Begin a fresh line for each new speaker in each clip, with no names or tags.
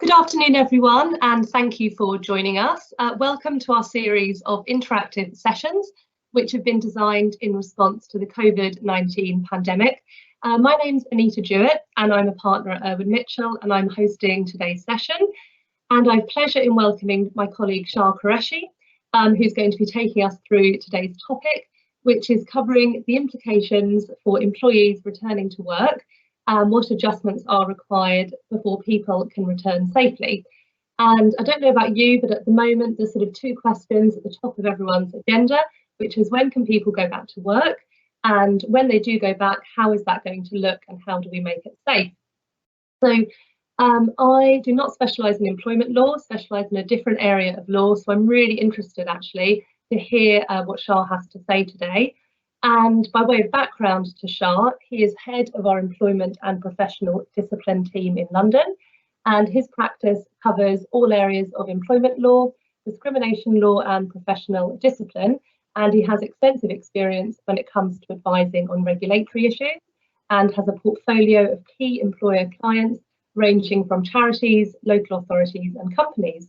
Good afternoon, everyone, and thank you for joining us. Welcome to our series of interactive sessions, which have been designed in response to the COVID-19 pandemic. My name's Anita Jewett, and I'm a partner at Irwin Mitchell, and I'm hosting today's session. And I have pleasure in welcoming my colleague Shah Qureshi, who's going to be taking us through today's topic, which is covering the implications for employees returning to work. What adjustments are required before people can return safely. And I don't know about you, but at the moment there's sort of two questions at the top of everyone's agenda, which is when can people go back to work? And when they do go back, how is that going to look and how do we make it safe? So I do not specialise in employment law, specialise in a different area of law. So I'm really interested actually to hear what Shah has to say today. And by way of background to Shah, he is head of our employment and professional discipline team in London, and his practice covers all areas of employment law, discrimination law and professional discipline, and he has extensive experience when it comes to advising on regulatory issues and has a portfolio of key employer clients ranging from charities, local authorities and companies.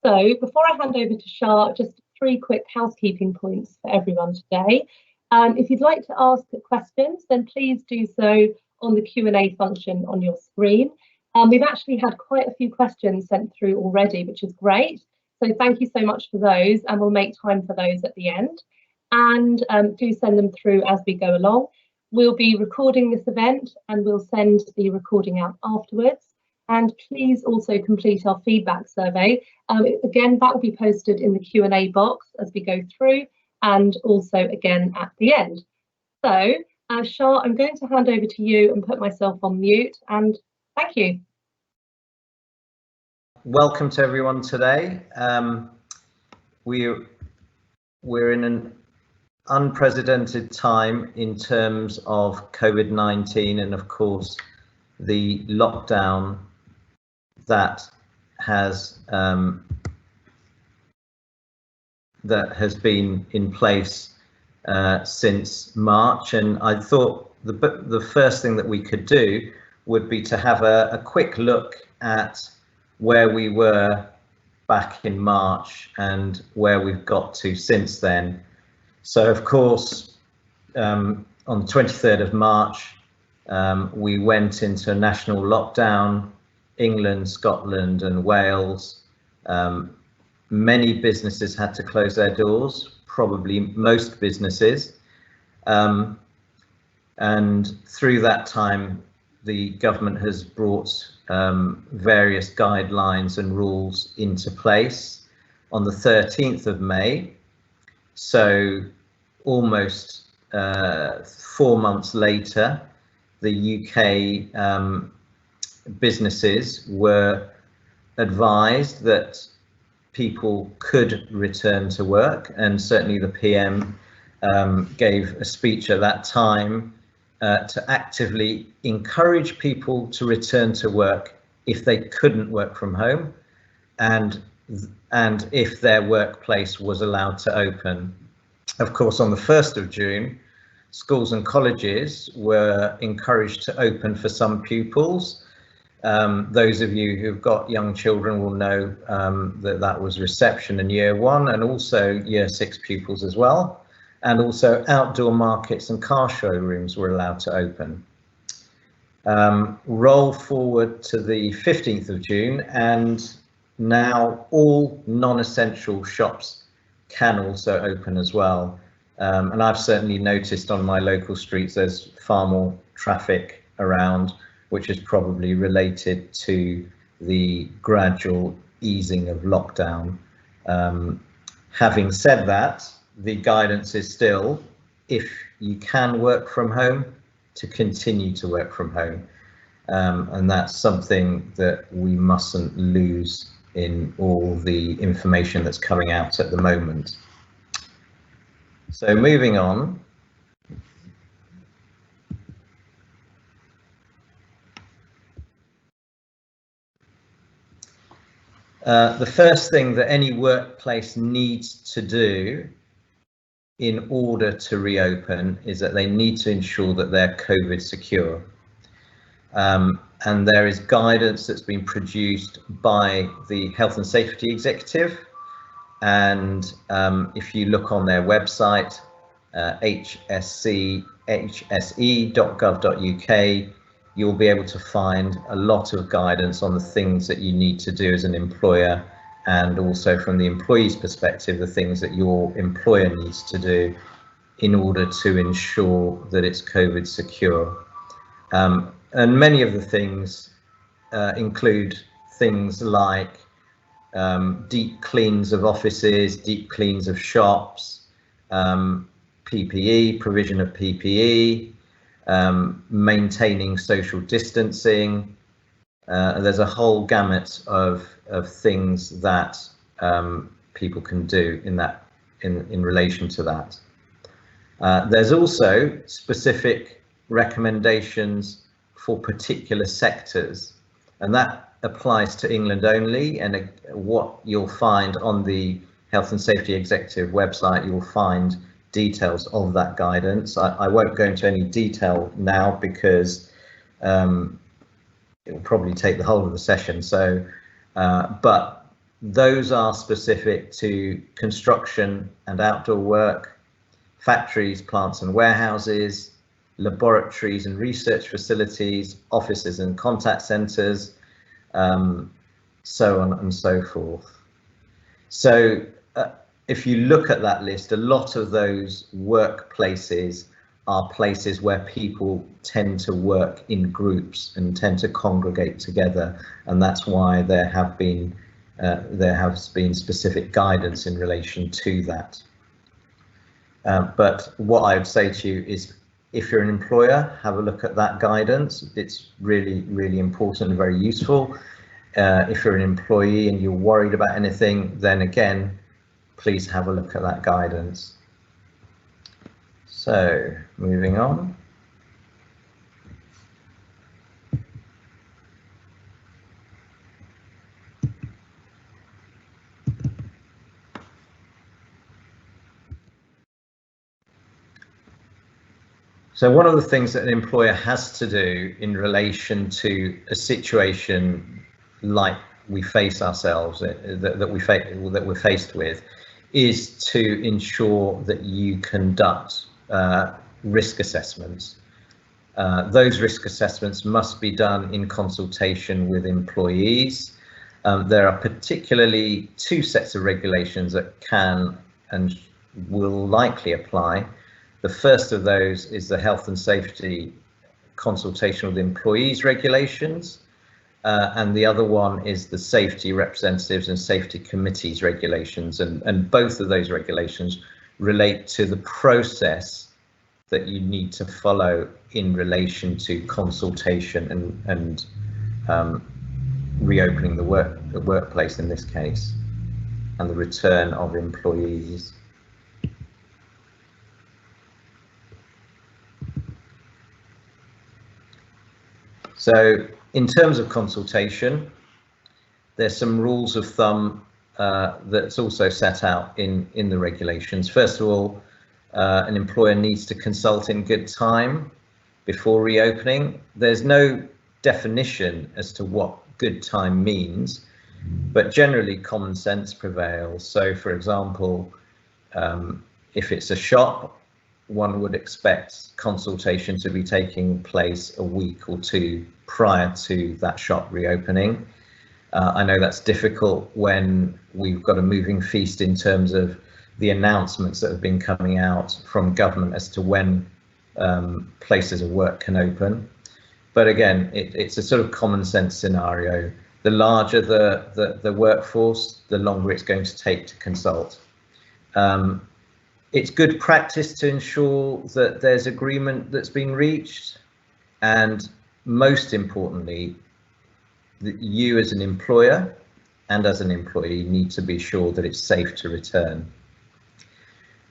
So before I hand over to Shah, just 3 quick housekeeping points for everyone today. If you'd like to ask questions, then please do so on the Q&A function on your screen. We've actually had quite a few questions sent through already, which is great. So thank you so much for those, and we'll make time for those at the end. And do send them through as we go along. We'll be recording this event and we'll send the recording out afterwards. And please also complete our feedback survey. Again, that will be posted in the Q&A box as we go through, and also again at the end. So Shah, I'm going to hand over to you and put myself on mute, and thank you.
Welcome to everyone today. We're in an unprecedented time in terms of COVID-19 and of course the lockdown that has been in place since March, and I thought the first thing that we could do would be to have a quick look at where we were back in March and where we've got to since then. So of course on the 23rd of March we went into a national lockdown. England, Scotland and Wales, many businesses had to close their doors, probably most businesses, and through that time the government has brought various guidelines and rules into place. On the 13th of May, so almost 4 months later, the UK businesses were advised that people could return to work, and certainly the PM gave a speech at that time to actively encourage people to return to work if they couldn't work from home, and if their workplace was allowed to open. Of course, on the 1st of June, schools and colleges were encouraged to open for some pupils. Those of you who've got young children will know that was reception in year 1 and also year 6 pupils as well. And also outdoor markets and car showrooms were allowed to open. Roll forward to the 15th of June and now all non-essential shops can also open as well. And I've certainly noticed on my local streets there's far more traffic around, which is probably related to the gradual easing of lockdown. Having said that, the guidance is still, if you can work from home, to continue to work from home. And that's something that we mustn't lose in all the information that's coming out at the moment. So moving on. The first thing that any workplace needs to do in order to reopen is that they need to ensure that they're COVID secure. and there is guidance that's been produced by the Health and Safety Executive, and if you look on their website, hse.gov.uk, you'll be able to find a lot of guidance on the things that you need to do as an employer, and also from the employee's perspective, the things that your employer needs to do in order to ensure that it's COVID secure. And many of the things include things like deep cleans of offices, deep cleans of shops, PPE, provision of PPE, maintaining social distancing. There's a whole gamut of things that people can do in relation to that. There's also specific recommendations for particular sectors, and that applies to England only. And what you'll find on the Health and Safety Executive website, you'll find details of that guidance. I won't go into any detail now because it will probably take the whole of the session. So, but those are specific to construction and outdoor work, factories, plants and warehouses, laboratories and research facilities, offices and contact centres, so on and so forth. So if you look at that list, a lot of those workplaces are places where people tend to work in groups and tend to congregate together, and that's why there has been specific guidance in relation to that. But what I would say to you is, if you're an employer, have a look at that guidance. It's really, really important and very useful. If you're an employee and you're worried about anything, then again, please have a look at that guidance. So, moving on. So one of the things that an employer has to do in relation to a situation like we face ourselves, that we're faced with, is to ensure that you conduct risk assessments. Those risk assessments must be done in consultation with employees. There are particularly two sets of regulations that can and will likely apply. The first of those is the Health and Safety Consultation with Employees regulations, and the other one is the Safety Representatives and Safety Committees regulations, and both of those regulations relate to the process that you need to follow in relation to consultation and reopening the workplace in this case, and the return of employees. So in terms of consultation, there's some rules of thumb that's also set out in the regulations. First of all, an employer needs to consult in good time before reopening. There's no definition as to what good time means, but generally common sense prevails. So for example, if it's a shop, one would expect consultation to be taking place a week or two prior to that shop reopening. I know that's difficult when we've got a moving feast in terms of the announcements that have been coming out from government as to when places of work can open. But again, it's a sort of common sense scenario. The larger the workforce, the longer it's going to take to consult. It's good practice to ensure that there's agreement that's been reached, and most importantly, that you as an employer and as an employee need to be sure that it's safe to return.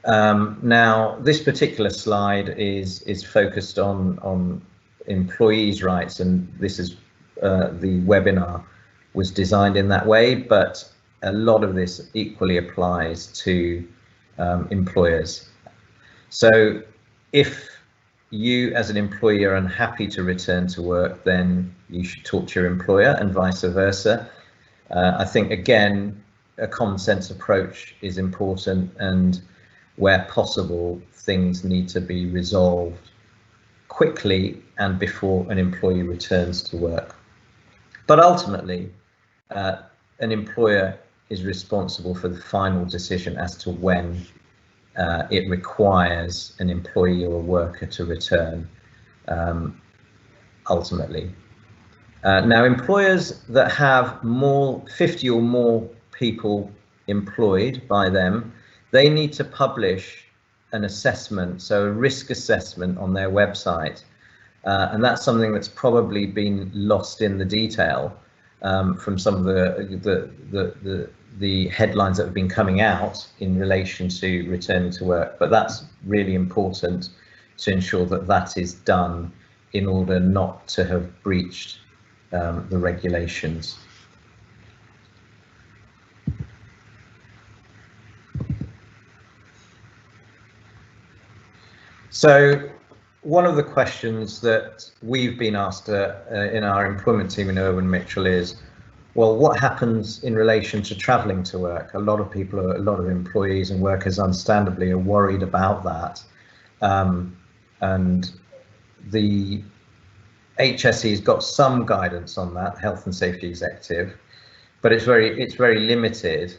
Now, this particular slide is focused on employees' rights, and this is the webinar was designed in that way, but a lot of this equally applies to employers. So if you as an employee are unhappy to return to work, then you should talk to your employer and vice versa. I think, again, a common sense approach is important, and where possible, things need to be resolved quickly and before an employee returns to work. But ultimately, an employer is responsible for the final decision as to when it requires an employee or a worker to return, ultimately. Now, employers that have 50 or more people employed by them, they need to publish an assessment, so a risk assessment on their website. And that's something that's probably been lost in the detail from some of the headlines that have been coming out in relation to returning to work. But that's really important to ensure that that is done in order not to have breached the regulations. So one of the questions that we've been asked in our employment team in Irwin Mitchell is, well, what happens in relation to travelling to work? A lot of people, a lot of employees and workers understandably are worried about that. And the HSE's got some guidance on that, Health and Safety Executive, but it's very limited.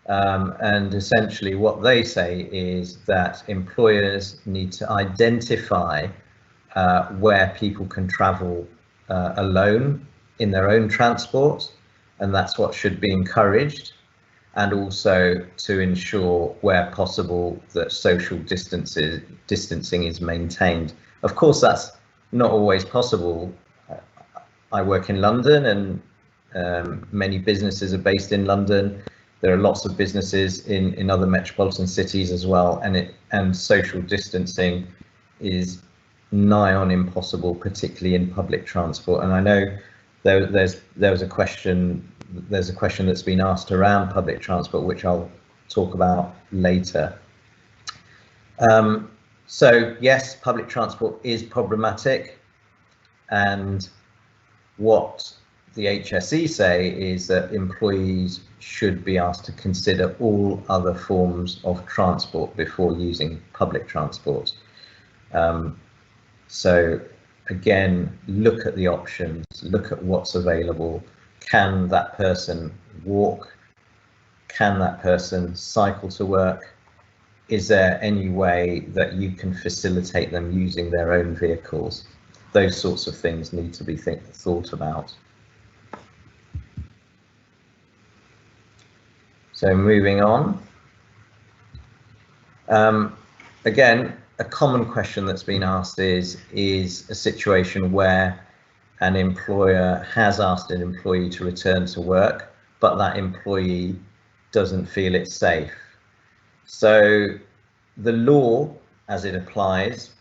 And essentially what they say is that employers need to identify where people can travel alone in their own transport, and that's what should be encouraged, and also to ensure where possible that social distancing is maintained. Of course, that's not always possible. I work in London, and many businesses are based in London. There are lots of businesses in other metropolitan cities as well, and social distancing is nigh on impossible, particularly in public transport. And I know there's a question that's been asked around public transport, which I'll talk about later. So yes, public transport is problematic, and what the HSE say is that employees should be asked to consider all other forms of transport before using public transport. So again, look at the options, look at what's available. Can that person walk? Can that person cycle to work? Is there any way that you can facilitate them using their own vehicles? Those sorts of things need to be thought about. So moving on. Again, a common question that's been asked is a situation where an employer has asked an employee to return to work, but that employee doesn't feel it's safe. So the law, as it applies,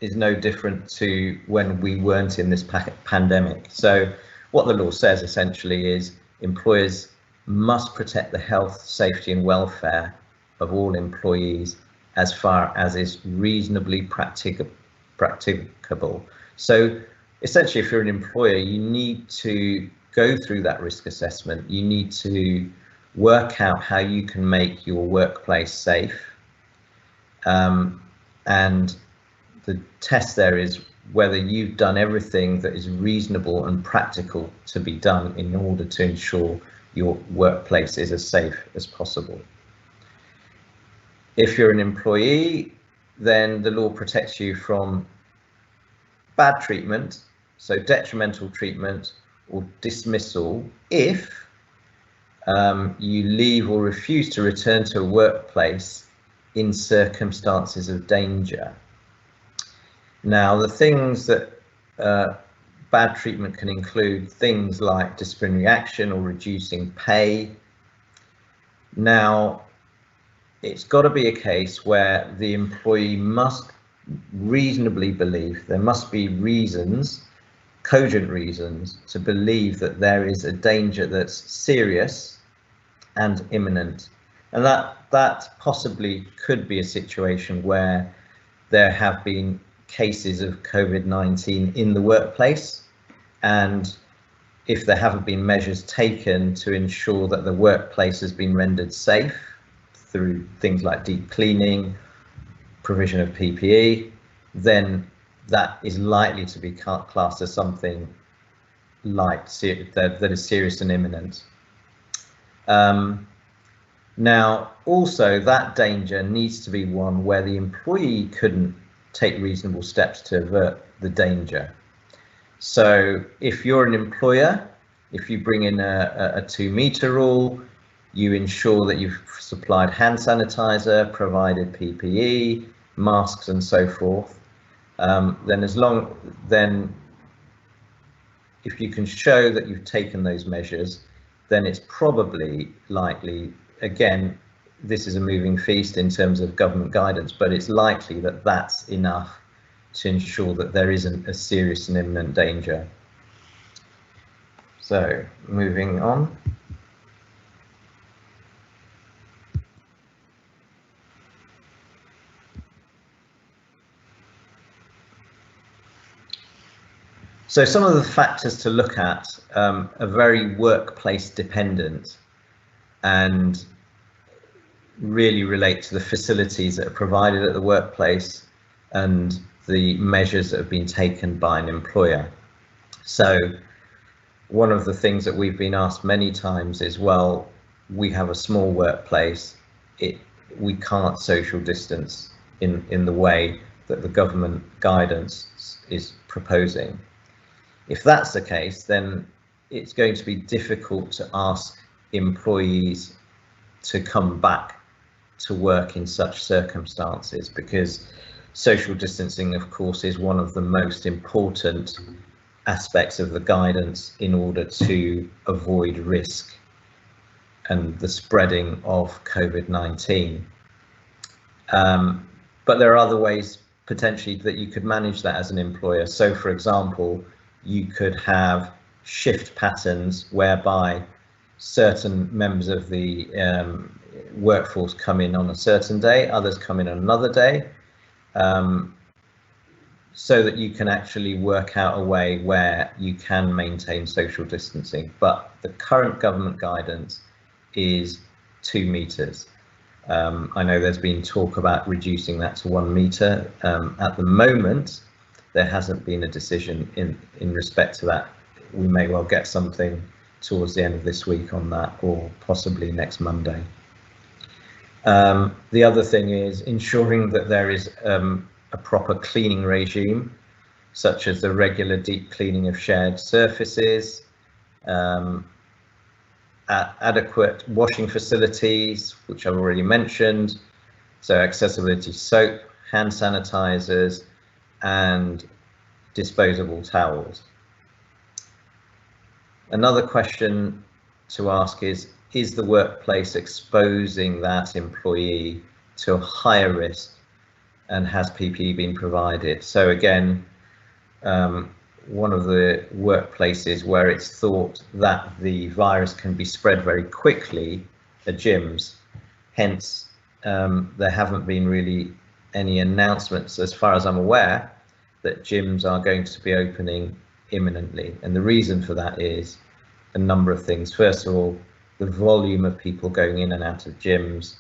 is no different to when we weren't in this pandemic. So what the law says essentially is employers must protect the health, safety and welfare of all employees as far as is reasonably practicable. So essentially, if you're an employer, you need to go through that risk assessment. You need to work out how you can make your workplace safe. And the test there is whether you've done everything that is reasonable and practical to be done in order to ensure your workplace is as safe as possible. If you're an employee, then the law protects you from bad treatment, so detrimental treatment or dismissal, if you leave or refuse to return to a workplace in circumstances of danger. Now, the things that bad treatment can include things like disciplinary action or reducing pay. Now, it's got to be a case where the employee must reasonably believe, there must be reasons, cogent reasons, to believe that there is a danger that's serious and imminent. And that possibly could be a situation where there have been cases of COVID-19 in the workplace, and if there haven't been measures taken to ensure that the workplace has been rendered safe through things like deep cleaning, provision of PPE, then that is likely to be classed as something like that is serious and imminent. Now, also, that danger needs to be one where the employee couldn't take reasonable steps to avert the danger. So if you're an employer, if you bring in a 2-meter rule, you ensure that you've supplied hand sanitizer, provided PPE, masks and so forth, then if you can show that you've taken those measures, then it's probably likely, again, this is a moving feast in terms of government guidance, but it's likely that that's enough to ensure that there isn't a serious and imminent danger. So, moving on. So some of the factors to look at are very workplace dependent and really relate to the facilities that are provided at the workplace and the measures that have been taken by an employer. So one of the things that we've been asked many times is, well, we have a small workplace, we can't social distance in the way that the government guidance is proposing. If that's the case, then it's going to be difficult to ask employees to come back to work in such circumstances, because social distancing, of course, is one of the most important aspects of the guidance in order to avoid risk and the spreading of COVID-19. But there are other ways potentially that you could manage that as an employer. So, for example, you could have shift patterns whereby certain members of the workforce come in on a certain day, others come in on another day, so that you can actually work out a way where you can maintain social distancing. But the current government guidance is 2 meters. I know there's been talk about reducing that to 1 meter. At the moment, there hasn't been a decision in respect to that. We may well get something towards the end of this week on that, or possibly next Monday. The other thing is ensuring that there is a proper cleaning regime, such as the regular deep cleaning of shared surfaces, adequate washing facilities, which I've already mentioned, so accessibility to soap, hand sanitizers, and disposable towels. Another question to ask is the workplace exposing that employee to a higher risk, and has PPE been provided? So again, one of the workplaces where it's thought that the virus can be spread very quickly are gyms. Hence, there haven't been really any announcements, as far as I'm aware, that gyms are going to be opening imminently. And the reason for that is a number of things. First of all, the volume of people going in and out of gyms,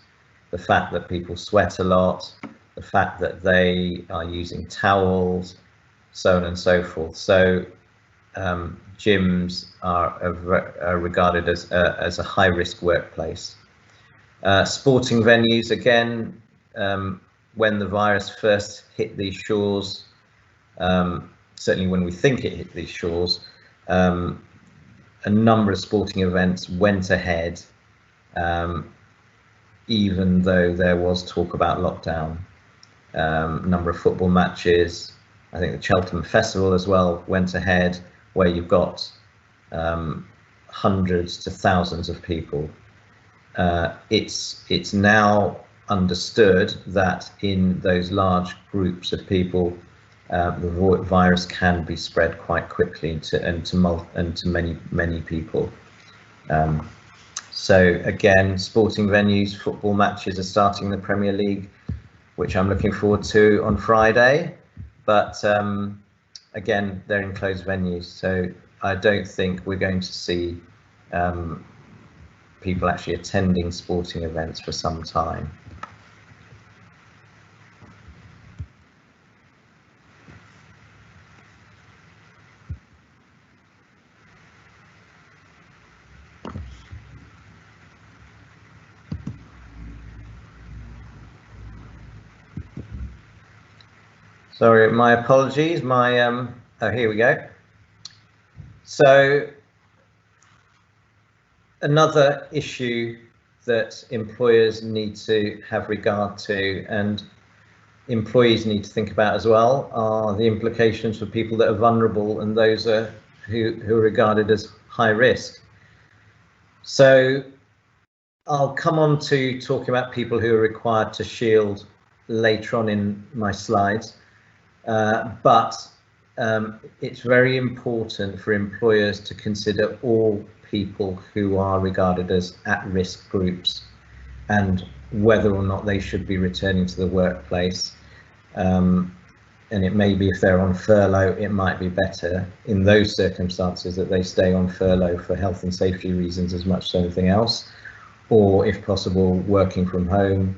the fact that people sweat a lot, the fact that they are using towels, so on and so forth. So gyms are regarded as a high-risk workplace. Sporting venues, again, when the virus first hit these shores, certainly when we think it hit these shores, a number of sporting events went ahead, even though there was talk about lockdown. Number of football matches, I think the Cheltenham Festival as well went ahead, where you've got hundreds to thousands of people. It's now understood that in those large groups of people, the virus can be spread quite quickly to many people. So again, sporting venues, football matches are starting the Premier League, which I'm looking forward to on Friday. but again, they're in closed venues, so I don't think we're going to see people actually attending sporting events for some time. Sorry, my apologies. Oh, here we go. So another issue that employers need to have regard to, and employees need to think about as well, are the implications for people that are vulnerable and those who are regarded as high risk. So I'll come on to talking about people who are required to shield later on in my slides. But it's very important for employers to consider all people who are regarded as at-risk groups and whether or not they should be returning to the workplace. And it may be, if they're on furlough, it might be better in those circumstances that they stay on furlough for health and safety reasons as much as anything else, or if possible, working from home.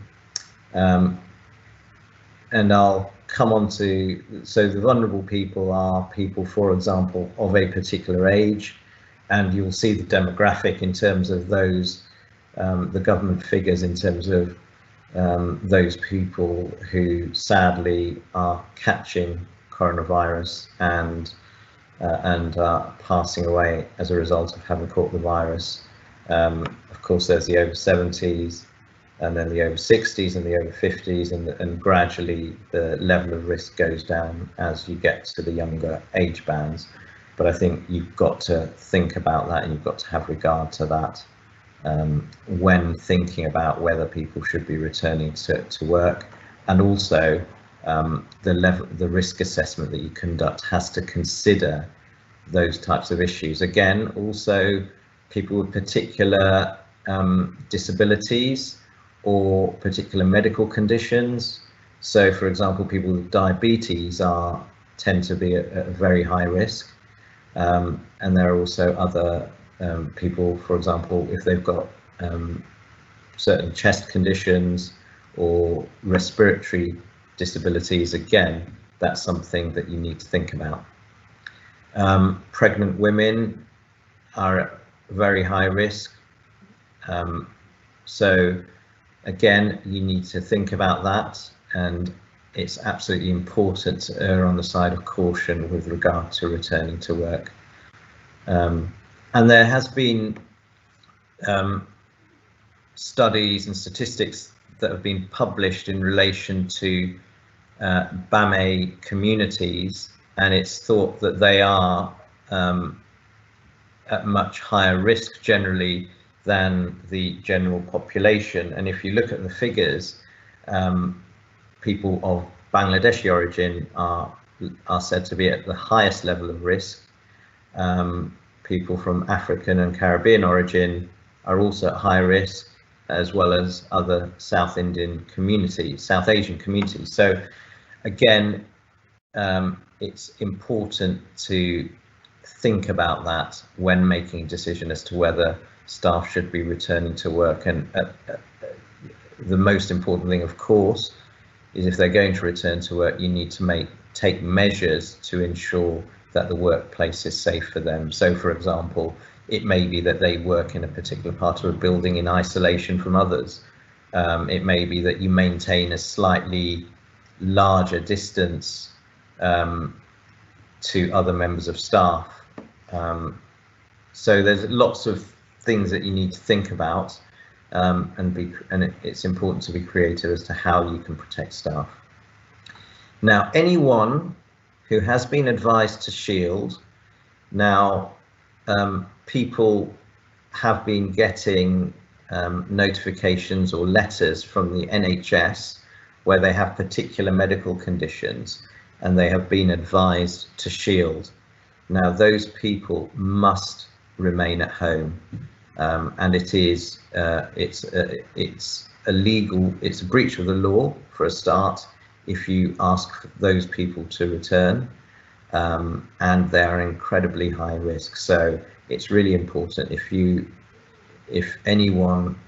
And I'll come on to, so the vulnerable people are people, for example, of a particular age, and you'll see the demographic in terms of those, the government figures in terms of those people who sadly are catching coronavirus and are passing away as a result of having caught the virus. Of course, there's the over 70s, and then the over 60s and the over 50s, and gradually the level of risk goes down as you get to the younger age bands. But I think you've got to think about that, and you've got to have regard to that when thinking about whether people should be returning to work. And also the risk assessment that you conduct has to consider those types of issues. Again, also people with particular disabilities or particular medical conditions. So, for example, people with diabetes tend to be at a very high risk, and there are also other people, for example, if they've got certain chest conditions or respiratory disabilities. Again, that's something that you need to think about. Pregnant women are at very high risk, so again, you need to think about that, and it's absolutely important to err on the side of caution with regard to returning to work. And there has been studies and statistics that have been published in relation to BAME communities, and it's thought that they are at much higher risk generally than the general population. And if you look at the figures, people of Bangladeshi origin are said to be at the highest level of risk. People from African and Caribbean origin are also at high risk, as well as other South Asian communities. So again, it's important to think about that when making a decision as to whether staff should be returning to work. And the most important thing, of course, is if they're going to return to work, you need to take measures to ensure that the workplace is safe for them. So, for example, it may be that they work in a particular part of a building in isolation from others. It may be that you maintain a slightly larger distance to other members of staff. So there's lots of things that you need to think about, and it's important to be creative as to how you can protect staff. Now, anyone who has been advised to shield, now people have been getting notifications or letters from the NHS where they have particular medical conditions and they have been advised to shield. Now, those people must remain at home, and it's illegal. It's a breach of the law for a start. if you ask those people to return, and they are incredibly high risk. So it's really important, if anyone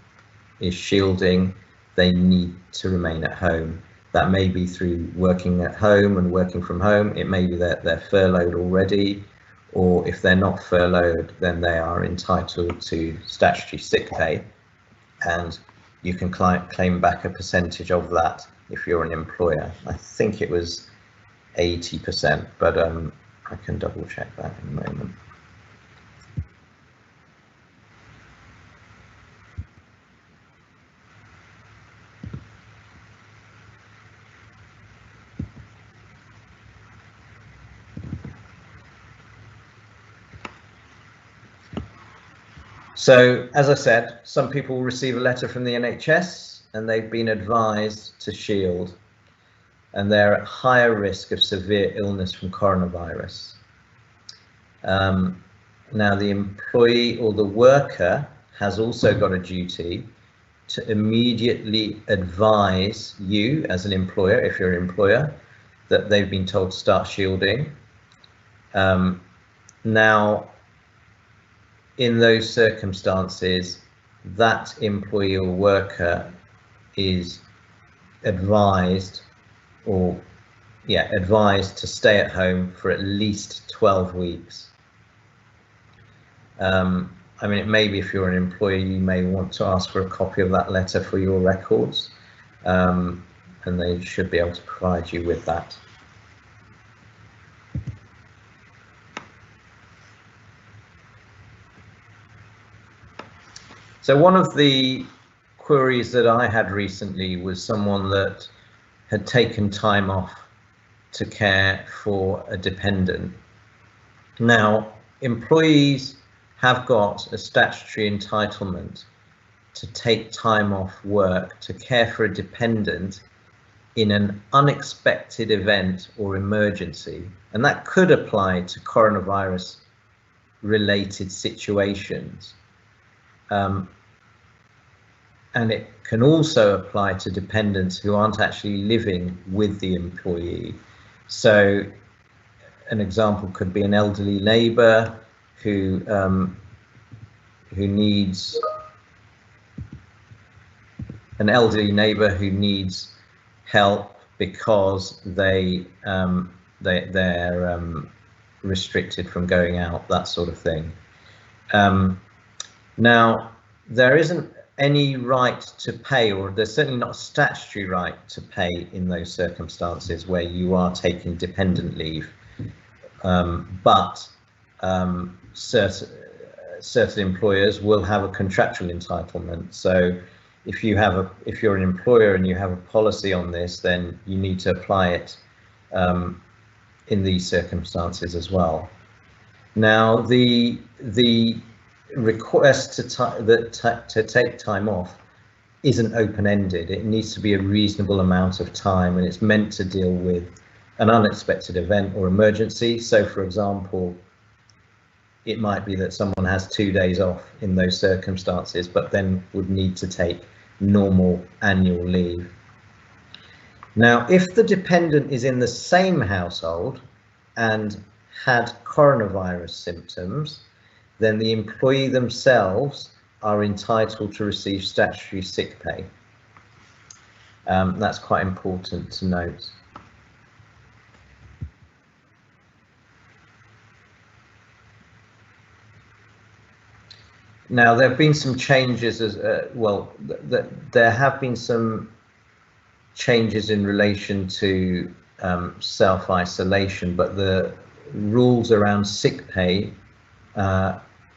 is shielding, they need to remain at home. That may be through working at home and working from home. It may be that they're furloughed already, or if they're not furloughed, then they are entitled to statutory sick pay, and you can claim back a percentage of that if you're an employer. I think it was 80%, but I can double check that in a moment. So, as I said, some people receive a letter from the NHS and they've been advised to shield, and they're at higher risk of severe illness from coronavirus. Now, the employee or the worker has also got a duty to immediately advise you as an employer, if you're an employer, that they've been told to start shielding. Now, in those circumstances, that employee or worker is advised to stay at home for at least 12 weeks. I mean, it may be, if you're an employer, you may want to ask for a copy of that letter for your records, and they should be able to provide you with that. So one of the queries that I had recently was someone that had taken time off to care for a dependent. Now, employees have got a statutory entitlement to take time off work to care for a dependent in an unexpected event or emergency, and that could apply to coronavirus related situations. And it can also apply to dependents who aren't actually living with the employee. So an example could be an elderly neighbour who needs help because they're restricted from going out, that sort of thing. Now, there isn't any right to pay, or there's certainly not a statutory right to pay in those circumstances where you are taking dependent leave, but certain employers will have a contractual entitlement. So if you're an employer and you have a policy on this, then you need to apply it in these circumstances as well. Now, the request to take time off isn't open-ended. It needs to be a reasonable amount of time, and it's meant to deal with an unexpected event or emergency. So, for example, it might be that someone has 2 days off in those circumstances, but then would need to take normal annual leave. Now, if the dependent is in the same household and had coronavirus symptoms, then the employee themselves are entitled to receive statutory sick pay. That's quite important to note. Now, there have been some changes as well. There have been some changes in relation to self-isolation, but the rules around sick pay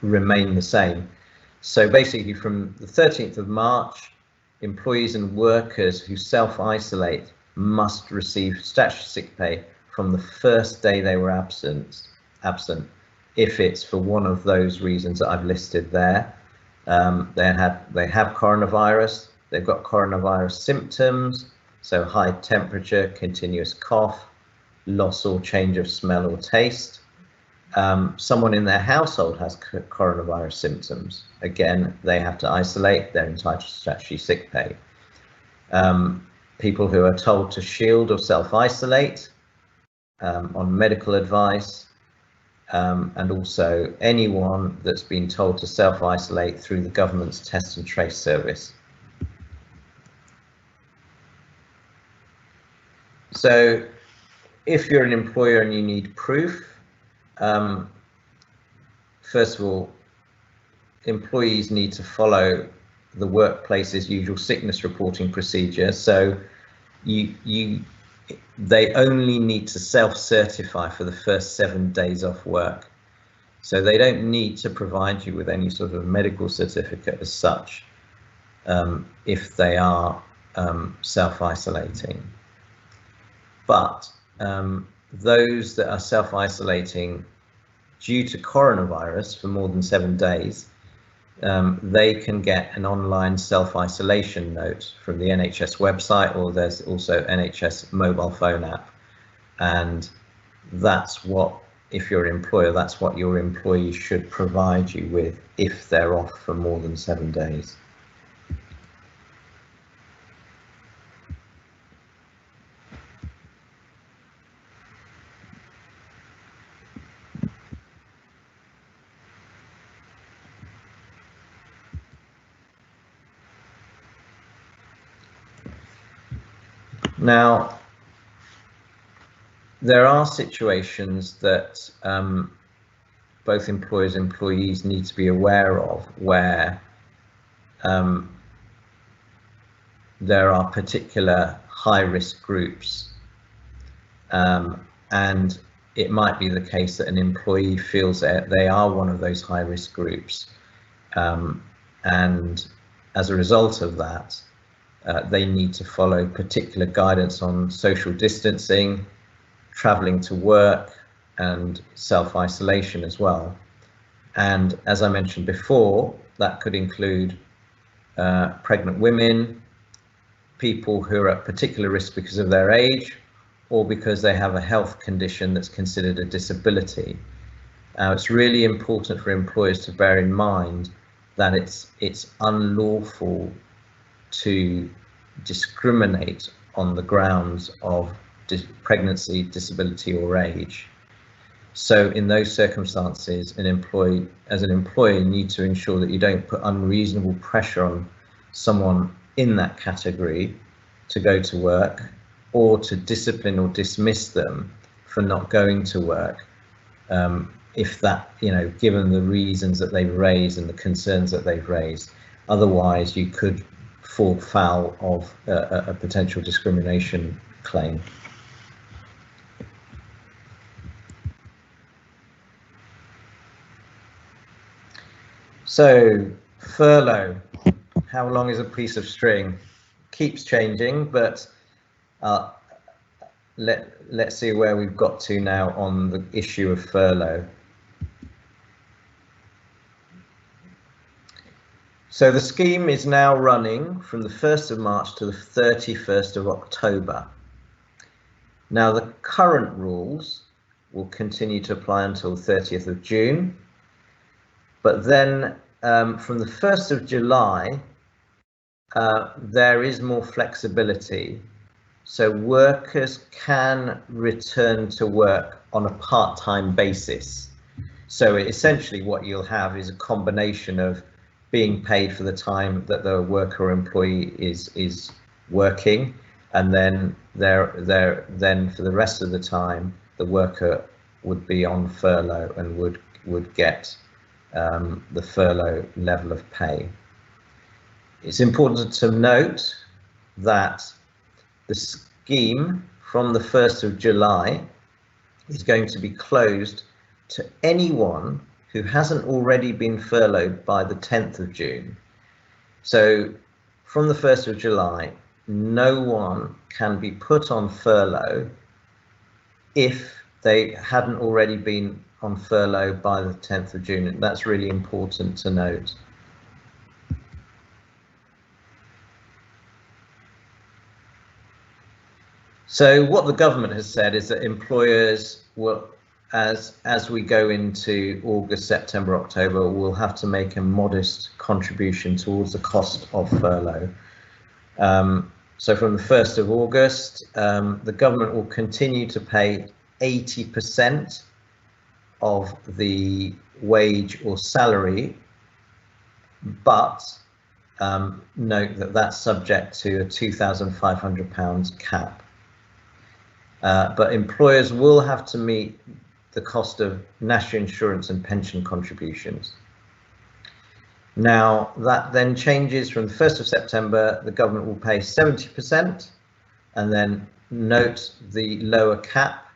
remain the same. So basically, from the 13th of March, employees and workers who self-isolate must receive statutory sick pay from the first day they were absent, if it's for one of those reasons that I've listed there. They have coronavirus, they've got coronavirus symptoms, so high temperature, continuous cough, loss or change of smell or taste. Someone in their household has coronavirus symptoms. Again, they have to isolate, they're entitled to statutory sick pay. people who are told to shield or self-isolate, on medical advice, and also anyone that's been told to self-isolate through the government's test and trace service. So if you're an employer and you need proof, first of all, employees need to follow the workplace's usual sickness reporting procedure. So they only need to self-certify for the first 7 days off work. So they don't need to provide you with any sort of medical certificate as such, if they are self-isolating. But those that are self-isolating due to coronavirus for more than 7 days, they can get an online self-isolation note from the NHS website, or there's also NHS mobile phone app. And that's what, if you're an employer, that's what your employee should provide you with if they're off for more than 7 days. Now, there are situations that both employers and employees need to be aware of, where there are particular high-risk groups, and it might be the case that an employee feels that they are one of those high-risk groups, and as a result of that, they need to follow particular guidance on social distancing, travelling to work, and self-isolation as well. And as I mentioned before, that could include pregnant women, people who are at particular risk because of their age, or because they have a health condition that's considered a disability. It's really important for employers to bear in mind that it's unlawful to discriminate on the grounds of pregnancy, disability, or age. So in those circumstances, as an employer, you need to ensure that you don't put unreasonable pressure on someone in that category to go to work, or to discipline or dismiss them for not going to work, if that, given the reasons that they've raised and the concerns that they've raised. Otherwise, you could fall foul of a potential discrimination claim. So, furlough, how long is a piece of string? Keeps changing, but let's see where we've got to now on the issue of furlough. So the scheme is now running from the 1st of March to the 31st of October. Now the current rules will continue to apply until the 30th of June, but then from the 1st of July, there is more flexibility. So workers can return to work on a part-time basis. So essentially what you'll have is a combination of being paid for the time that the worker or employee is working, and then then for the rest of the time the worker would be on furlough and would get the furlough level of pay. It's important to note that the scheme from the 1st of July is going to be closed to anyone who hasn't already been furloughed by the 10th of June. So from the 1st of July, no one can be put on furlough if they hadn't already been on furlough by the 10th of June. And that's really important to note. So what the government has said is that employers will, as we go into August, September, October, will have to make a modest contribution towards the cost of furlough. So from the 1st of August, the government will continue to pay 80% of the wage or salary, but note that that's subject to a £2,500 cap. But employers will have to meet the cost of national insurance and pension contributions. Now, that then changes from the 1st of September, the government will pay 70%, and then note the lower cap,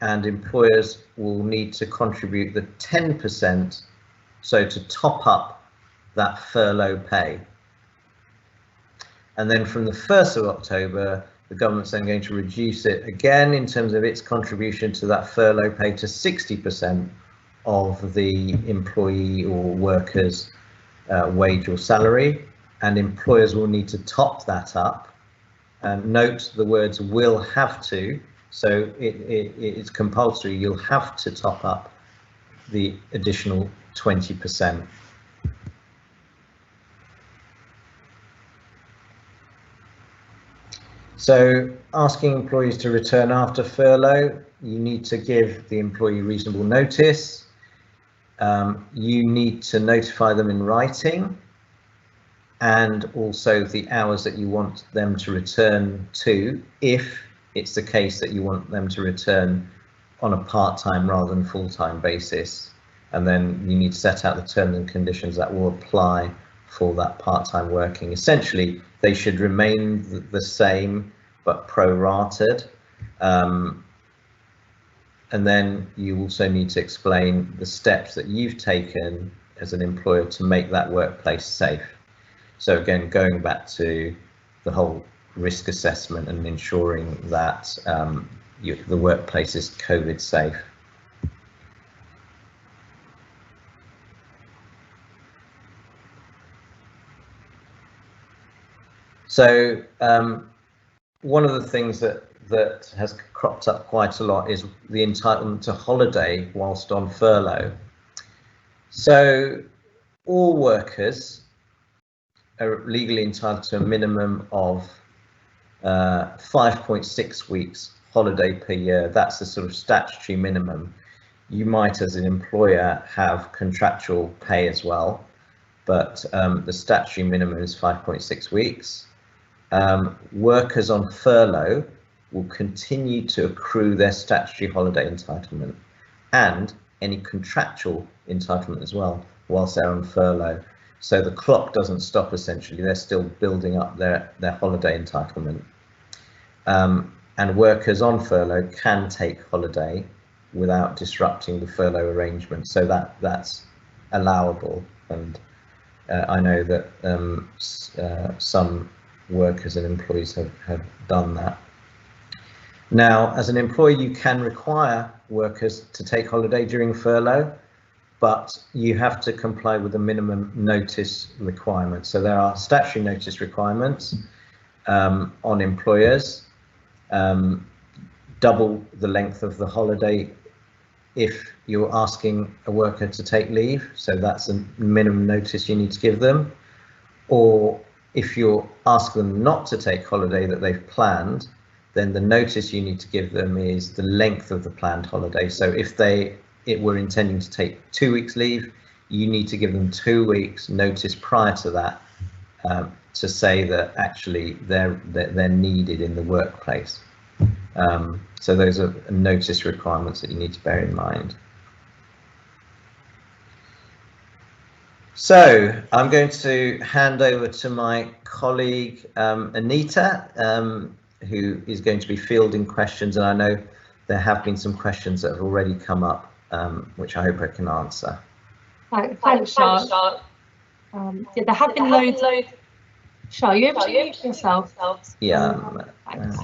and employers will need to contribute the 10%, so to top up that furlough pay. And then from the 1st of October, the government's then going to reduce it again in terms of its contribution to that furlough pay to 60% of the employee or worker's wage or salary, and employers will need to top that up. And note the words will have to, so it's compulsory, you'll have to top up the additional 20%. So asking employees to return after furlough, you need to give the employee reasonable notice. You need to notify them in writing, and also the hours that you want them to return to, if it's the case that you want them to return on a part-time rather than full-time basis. And then you need to set out the terms and conditions that will apply for that part-time working. Essentially, they should remain the same, but prorated. And then you also need to explain the steps that you've taken as an employer to make that workplace safe. So again, going back to the whole risk assessment and ensuring that the workplace is COVID safe. So one of the things that has cropped up quite a lot is the entitlement to holiday whilst on furlough. So all workers are legally entitled to a minimum of 5.6 weeks holiday per year. That's the sort of statutory minimum. You might, as an employer, have contractual pay as well, but the statutory minimum is 5.6 weeks. Workers on furlough will continue to accrue their statutory holiday entitlement and any contractual entitlement as well whilst they're on furlough. So the clock doesn't stop, essentially. They're still building up their holiday entitlement. And workers on furlough can take holiday without disrupting the furlough arrangement. So that's allowable. And I know that some workers and employees have done that. Now, as an employer, you can require workers to take holiday during furlough, but you have to comply with the minimum notice requirements. So there are statutory notice requirements on employers, double the length of the holiday if you're asking a worker to take leave, so that's a minimum notice you need to give them. Or if you're asking them not to take holiday that they've planned, then the notice you need to give them is the length of the planned holiday. So if it were intending to take 2 weeks leave, you need to give them 2 weeks notice prior to that to say that actually they're needed in the workplace. So those are notice requirements that you need to bear in mind. So I'm going to hand over to my colleague Anita, who is going to be fielding questions, and I know there have been some questions that have already come up, which I hope I can answer.
Thanks, Shah. Yeah, there have been loads. Shah, you able to mute yourself?
Yeah.
Thanks.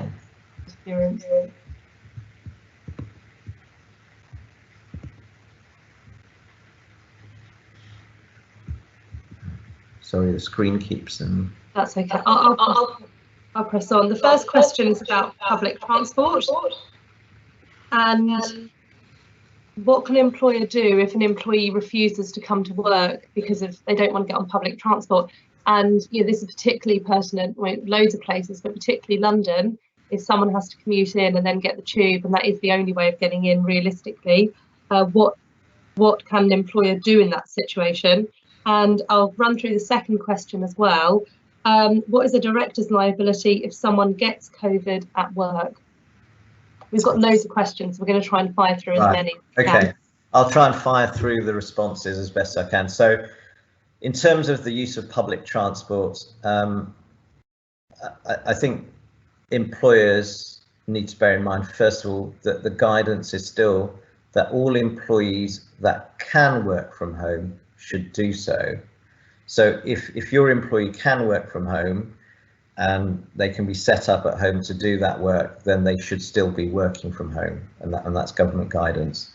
Sorry, the screen keeps them.
That's okay. I'll press on. The first question is about public transport. And what can an employer do if an employee refuses to come to work because they don't want to get on public transport? And this is particularly pertinent with loads of places, but particularly London, if someone has to commute in and then get the tube, and that is the only way of getting in realistically. What can an employer do in that situation? And I'll run through the second question as well. What is the director's liability if someone gets COVID at work? We've got loads of questions. We're going to try and fire through as many.
Okay, I'll try and fire through the responses as best I can. So in terms of the use of public transport, I think employers need to bear in mind, first of all, that the guidance is still that all employees that can work from home should do so. So if your employee can work from home and they can be set up at home to do that work, then they should still be working from home, and that's government guidance.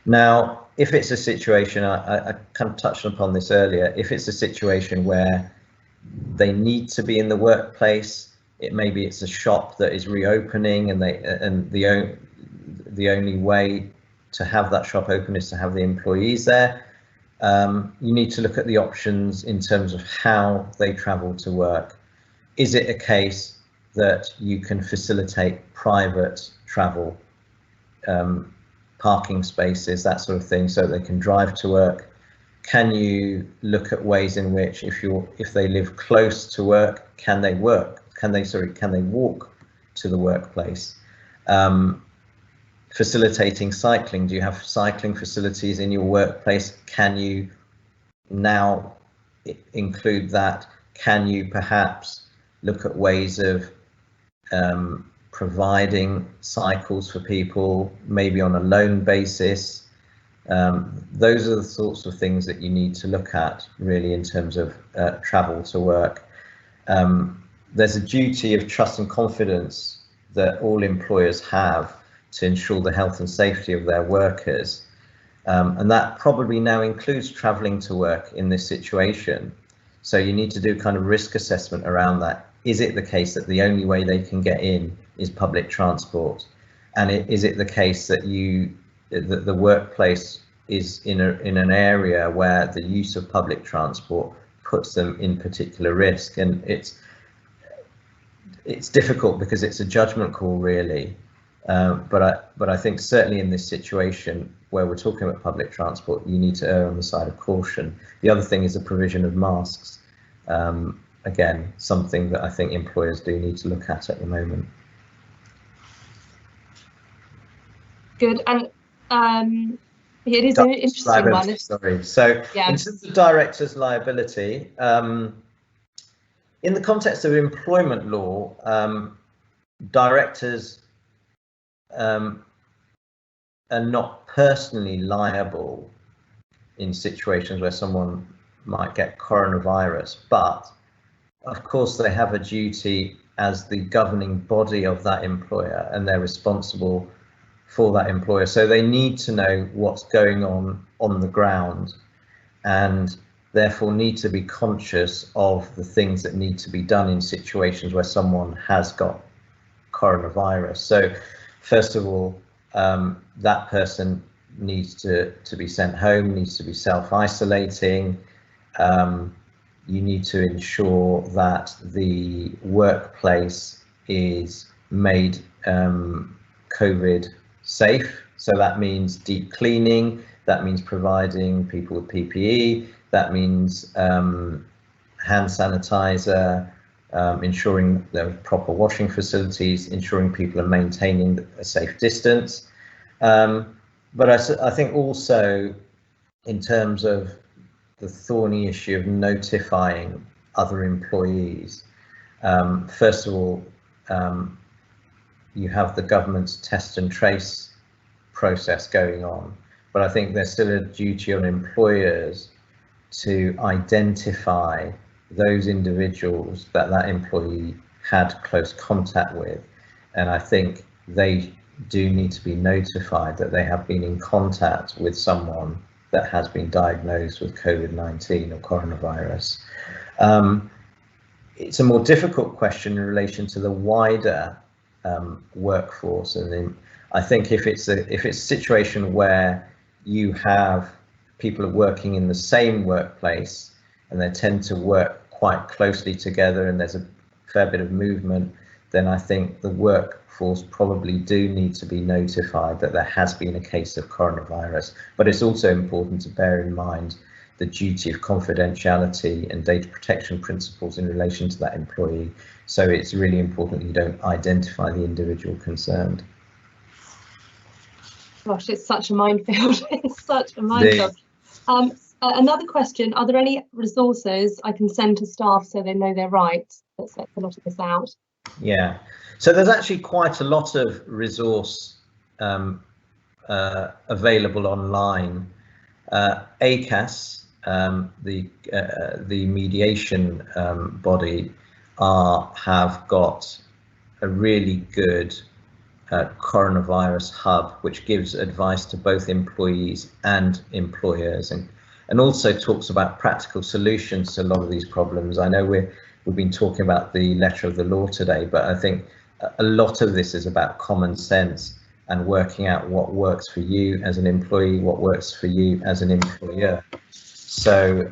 Now, if it's a situation, I kind of touched upon this earlier, if it's a situation where they need to be in the workplace, maybe it's a shop that is reopening and the only way to have that shop open is to have the employees there. You need to look at the options in terms of how they travel to work. Is it a case that you can facilitate private travel, parking spaces, that sort of thing, so they can drive to work? Can you look at ways in which, if they live close to work, can they walk to the workplace? Facilitating cycling. Do you have cycling facilities in your workplace? Can you now include that? Can you perhaps look at ways of providing cycles for people, maybe on a loan basis? Those are the sorts of things that you need to look at, really, in terms of travel to work. There's a duty of trust and confidence that all employers have to ensure the health and safety of their workers. And that probably now includes travelling to work in this situation. So you need to do kind of risk assessment around that. Is it the case that the only way they can get in is public transport? And is it the case that the workplace is in an area where the use of public transport puts them in particular risk? And it's difficult because it's a judgment call, really. But I think certainly in this situation where we're talking about public transport, you need to err on the side of caution. The other thing is the provision of masks. Again, something that I think employers do need to look at the moment.
Good, and it is an interesting one.
Sorry. So
yeah.
In terms of directors' liability, in the context of employment law, directors are not personally liable in situations where someone might get coronavirus, but of course they have a duty as the governing body of that employer, and they're responsible for that employer. So they need to know what's going on the ground, and therefore need to be conscious of the things that need to be done in situations where someone has got coronavirus. So first of all, that person needs to be sent home, needs to be self-isolating. You need to ensure that the workplace is made COVID safe. So that means deep cleaning, that means providing people with PPE, that means hand sanitizer, ensuring there are proper washing facilities, ensuring people are maintaining a safe distance. But I think also in terms of the thorny issue of notifying other employees, first of all, you have the government's test and trace process going on, but I think there's still a duty on employers to identify those individuals that employee had close contact with, and I think they do need to be notified that they have been in contact with someone that has been diagnosed with COVID-19 or coronavirus. It's a more difficult question in relation to the wider workforce, and then I think if it's a situation where you have people working in the same workplace and they tend to work quite closely together and there's a fair bit of movement, then I think the workforce probably do need to be notified that there has been a case of coronavirus. But it's also important to bear in mind the duty of confidentiality and data protection principles in relation to that employee. So it's really important that you don't identify the individual concerned.
Gosh, it's such a minefield. It's such a minefield. Another question, are there any resources I can send to staff so they know their rights? That sets a lot of this out.
Yeah, so there's actually quite a lot of resource available online. ACAS, the mediation body, have got a really good coronavirus hub, which gives advice to both employees and employers, and also talks about practical solutions to a lot of these problems. I know we've been talking about the letter of the law today, but I think a lot of this is about common sense and working out what works for you as an employee, what works for you as an employer. So,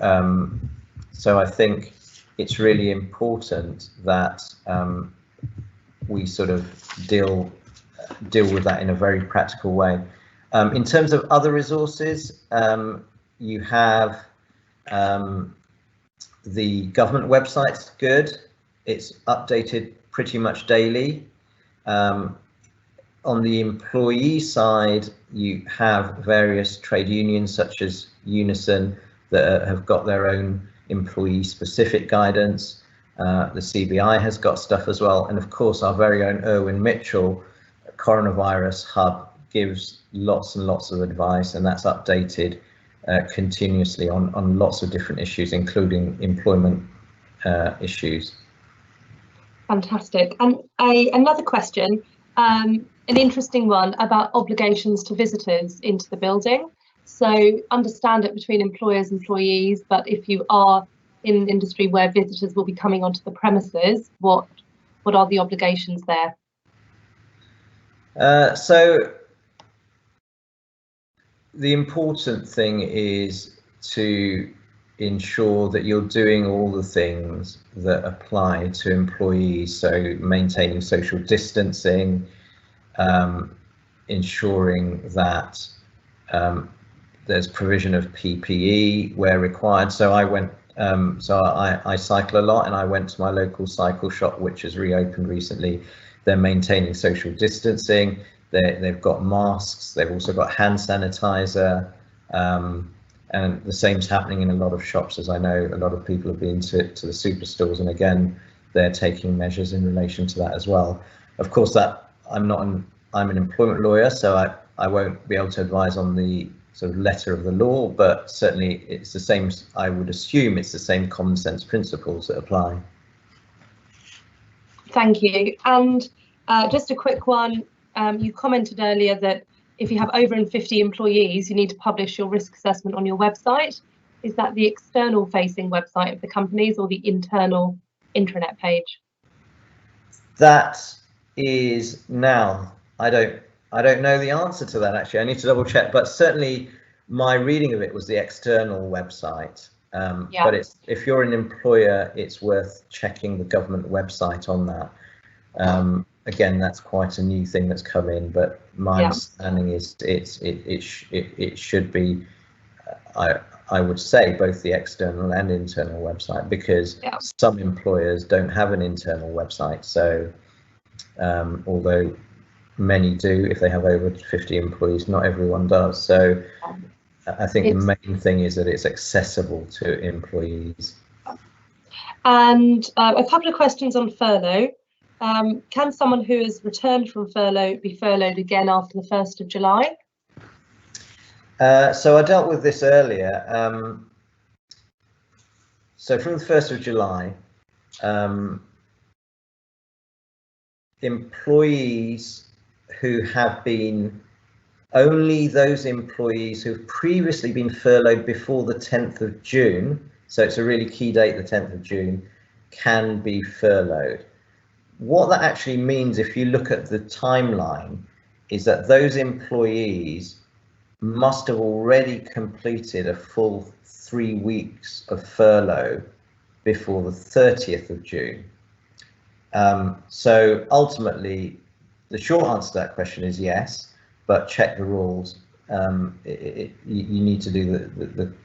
so I think it's really important that we sort of deal with that in a very practical way. In terms of other resources, you have the government website's good. It's updated pretty much daily. On the employee side, you have various trade unions such as Unison that have got their own employee specific guidance. The CBI has got stuff as well. And of course, our very own Irwin Mitchell coronavirus hub gives lots and lots of advice, and that's updated continuously on lots of different issues, including employment issues.
Fantastic. And another question, an interesting one about obligations to visitors into the building. So understand it between employers and employees, but if you are in an industry where visitors will be coming onto the premises, what are the obligations there?
So the important thing is to ensure that you're doing all the things that apply to employees, so maintaining social distancing, ensuring that there's provision of PPE where required. So I cycle a lot, and I went to my local cycle shop, which has reopened recently. They're maintaining social distancing. They've got masks. They've also got hand sanitizer, and the same's happening in a lot of shops, as I know a lot of people have been to the superstores, and again, they're taking measures in relation to that as well. Of course, I'm an employment lawyer, so I won't be able to advise on the sort of letter of the law, but certainly it's the same. I would assume it's the same common sense principles that apply.
Thank you. And just a quick one. You commented earlier that if you have over 50 employees, you need to publish your risk assessment on your website. Is that the external facing website of the companies or the internal intranet page?
That is now, I don't know the answer to that, actually. I need to double check, but certainly my reading of it was the external website. Yeah. But if you're an employer, it's worth checking the government website on that. Again, that's quite a new thing that's come in, but my understanding is it should be, I would say, both the external and internal website, because some employers don't have an internal website. So although many do, if they have over 50 employees, not everyone does. So I think the main thing is that it's accessible to employees.
And a couple of questions on furlough. Can someone who has returned from furlough be furloughed again after the 1st of July?
So I dealt with this earlier. So from the 1st of July, employees who have been, only those employees who've previously been furloughed before the 10th of June, so it's a really key date, the 10th of June, can be furloughed. What that actually means, if you look at the timeline, is that those employees must have already completed a full 3 weeks of furlough before the 30th of June. So ultimately, the short answer to that question is yes, but check the rules. You need to do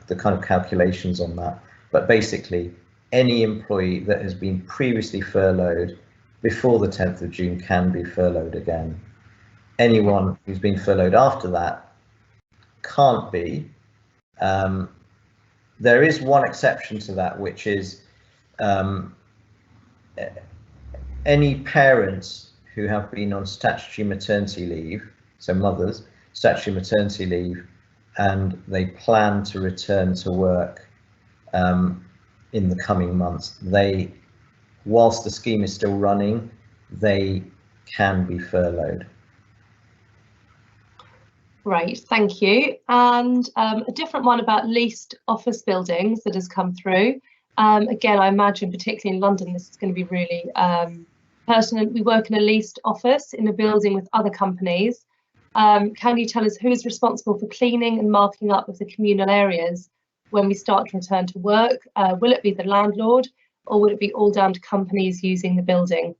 the kind of calculations on that. But basically, any employee that has been previously furloughed before the 10th of June can be furloughed again. Anyone who's been furloughed after that can't be. There is one exception to that, which is any parents who have been on statutory maternity leave, so mothers, statutory maternity leave, and they plan to return to work in the coming months, whilst the scheme is still running, they can be furloughed.
Great, thank you. And a different one about leased office buildings that has come through. Again, I imagine particularly in London, this is going to be really pertinent. We work in a leased office in a building with other companies. Can you tell us who is responsible for cleaning and marking up of the communal areas when we start to return to work? Will it be the landlord, or will it be all down to companies using the building?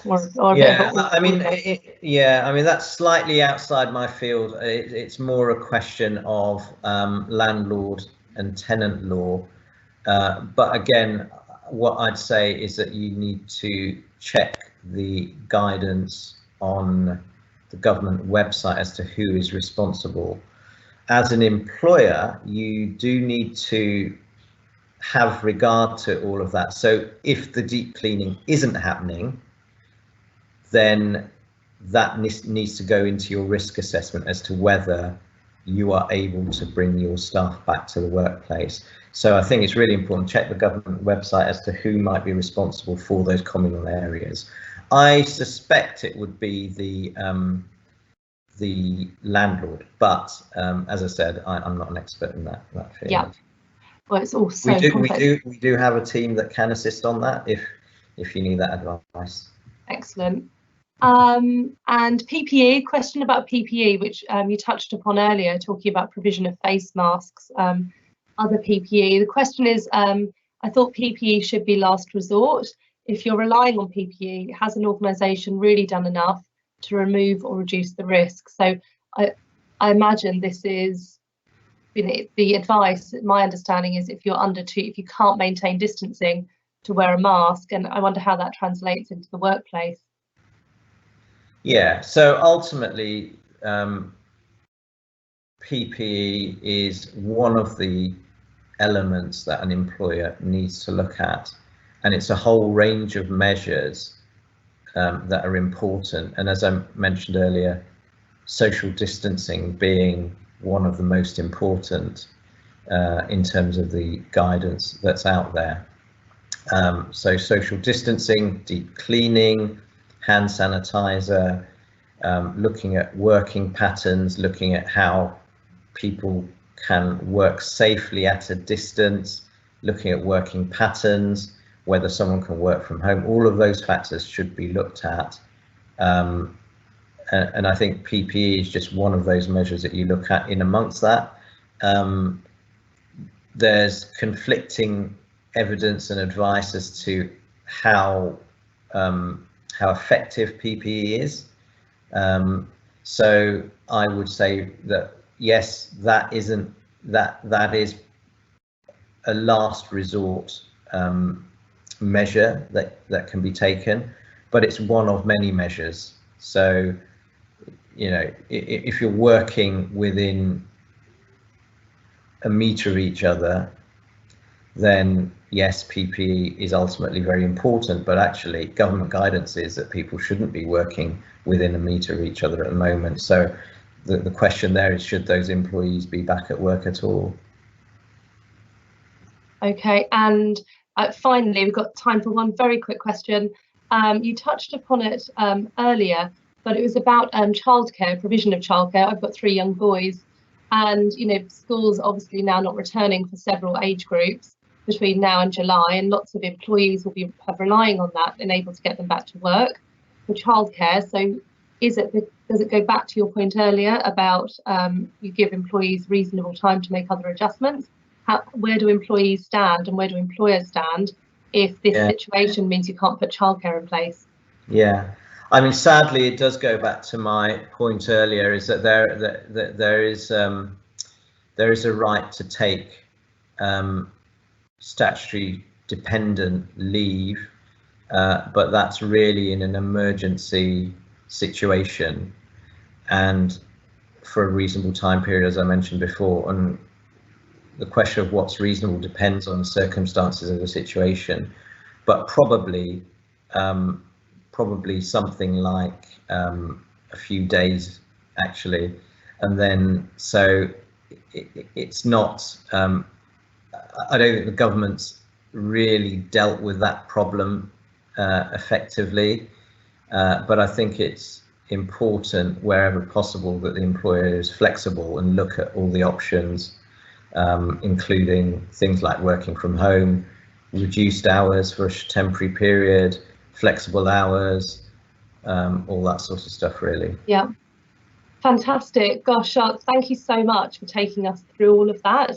Yeah, I mean, that's slightly outside my field. It's more a question of landlord and tenant law. But again, what I'd say is that you need to check the guidance on the government website as to who is responsible. As an employer, you do need to have regard to all of that. So if the deep cleaning isn't happening, then that needs to go into your risk assessment as to whether you are able to bring your staff back to the workplace. So I think it's really important to check the government website as to who might be responsible for those communal areas. I suspect it would be the landlord, but as I said, I'm not an expert in that field.
Yeah, well, it's also
we do have a team that can assist on that if you need that advice.
Excellent. And PPE, question about PPE, which you touched upon earlier, talking about provision of face masks, other PPE. The question is, I thought PPE should be last resort. If you're relying on PPE, has an organisation really done enough to remove or reduce the risk? So I imagine this is, the advice, my understanding is if you can't maintain distancing, to wear a mask, and I wonder how that translates into the workplace.
Yeah, so ultimately, PPE is one of the elements that an employer needs to look at, and it's a whole range of measures that are important. And as I mentioned earlier, social distancing being one of the most important in terms of the guidance that's out there. So social distancing, deep cleaning, hand sanitizer, looking at working patterns, looking at how people can work safely at a distance, looking at working patterns, whether someone can work from home. All of those factors should be looked at. And I think PPE is just one of those measures that you look at in amongst that. There's conflicting evidence and advice as to how effective PPE is. So I would say that yes, that is a last resort measure that can be taken, but it's one of many measures. So, you know, if you're working within a metre of each other, then yes, PPE is ultimately very important, but actually government guidance is that people shouldn't be working within a metre of each other at the moment. So the question there is, should those employees be back at work at all?
Okay, and finally, we've got time for one very quick question. You touched upon it earlier, but it was about childcare, provision of childcare. I've got 3 young boys, and you know, schools obviously now not returning for several age groups between now and July, and lots of employees will be relying on that and able to get them back to work for childcare. So does it go back to your point earlier about you give employees reasonable time to make other adjustments? where do employees stand and where do employers stand if this situation means you can't put childcare in place?
Yeah, I mean, sadly, it does go back to my point earlier, is that there is a right to take statutory dependent leave, but that's really in an emergency situation and for a reasonable time period, as I mentioned before. And the question of what's reasonable depends on the circumstances of the situation, but probably something like a few days actually, and then so it's not. I don't think the government's really dealt with that problem effectively, but I think it's important wherever possible that the employer is flexible and look at all the options, including things like working from home, reduced hours for a temporary period, flexible hours, all that sort of stuff really.
Yeah, fantastic. Gosh, thank you so much for taking us through all of that.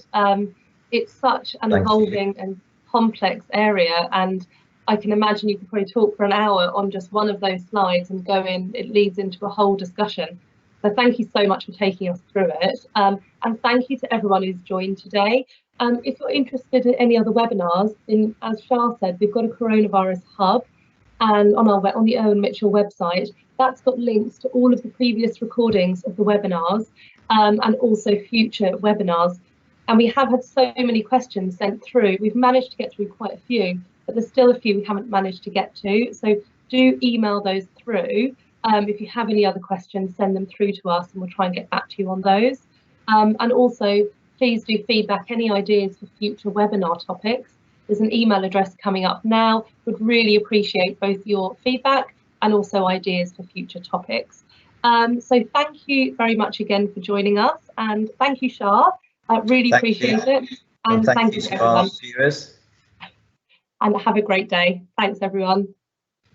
It's such an evolving and complex area, and I can imagine you could probably talk for an hour on just one of those slides and it leads into a whole discussion. So thank you so much for taking us through it. And thank you to everyone who's joined today. If you're interested in any other webinars, as Shah said, we've got a coronavirus hub, and on the Irwin Mitchell website, that's got links to all of the previous recordings of the webinars, and also future webinars. And we have had so many questions sent through. We've managed to get through quite a few, but there's still a few we haven't managed to get to. So do email those through. If you have any other questions, send them through to us and we'll try and get back to you on those. And also, please do feedback, any ideas for future webinar topics. There's an email address coming up now. Would really appreciate both your feedback and also ideas for future topics. So thank you very much again for joining us, and thank you, Shah. Really appreciate it. And thank you to everyone.
Viewers.
And have a great day. Thanks, everyone.